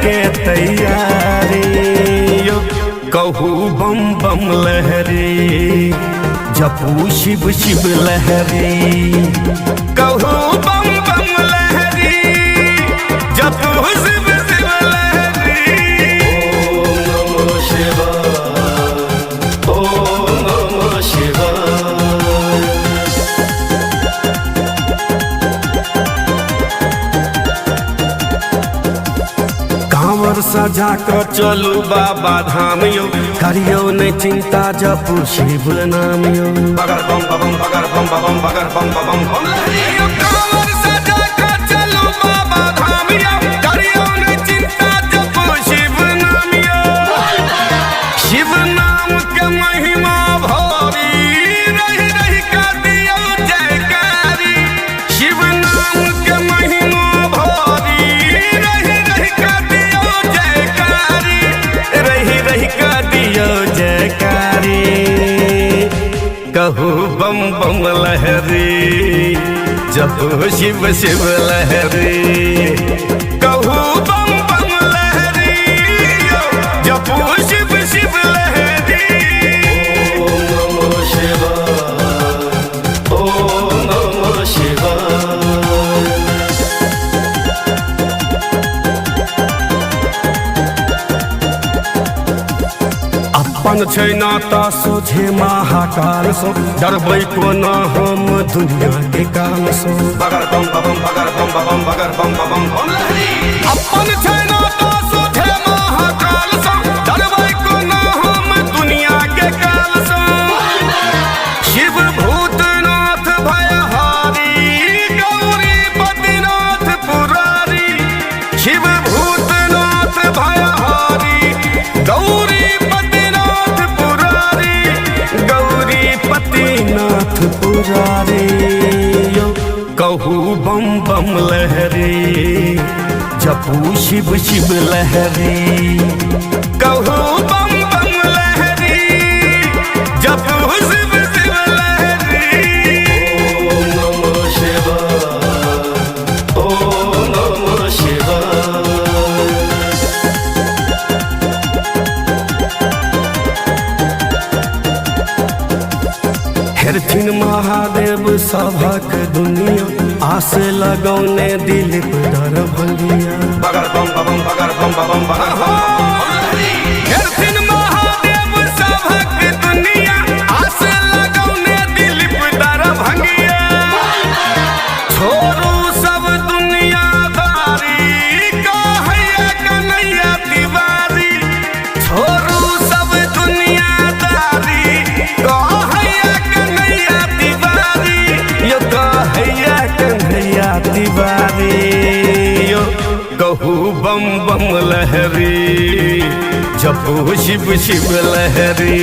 के तैयारी यो कहू बम बम लहरी जपू शिव शिव लहरी कहू बम बम लहरी जपू शिव शिव लहरी। ओम नमः शिवाय ओम नमः शिवाय। कांवर सजा कर चलू बाबा धाम यो करियो नहीं चिंता जपू शिव नाम यो बगर बम बम बगर बम बम बगर बम बम बम लहरी। कांवर सजा कर चलू बाबा धाम यो करियो नहीं चिंता जपू शिव नाम यो। शिव नाम के महिमा भारी रही रही कर दियो जयकारी। शिव नाम के महिमा भारी रही रही कर दियो जयकारी रही रही कर दियो जयकारी। कहू बम बम लहरी जपू शिव शिव लहरी कहू बम बम लहरी जपू शिव शिव लहरी। ओम नमः शिवाय ओम नमः शिवाय। अपन छै नाता सोझे महाकाल सो डरबै को न हम दुनिया के काल सो बगर बम बम बगर बम बम बगर बम बम बम लहरी। अपन छै नाता सोझे महाकाल सो डरबै को न हम दुनिया के काल सो। शिव भूतनाथ भयहारी गौरी पतिनाथ पुरारी। शिव भूतनाथ भयहारी गौरी पतिनाथ पुरारी यो कहू बम बम लहरी जपू शिव शिव लहरी कहू बम बम लहरी जपू शिव शिव लहरी। ओम नमः शिवाय ओम नमः शिवाय। हेरथिन महादेव सभक दुनिया आस लगौने दिलीप दरभंगिया बगर बम बम बगर बम बम बगर बम। हेरथिन महादेव सभक दुनिया आस लगौने दिलीप दरभंगिया। छोड़ू सब दुनियादारी कहैया कन्हैया तिवारी। छोड़ू सब दुनियादारी कहैया कन्हैया तिवारी यो कहू बम बम लहरी जपू शिव शिव लहरी।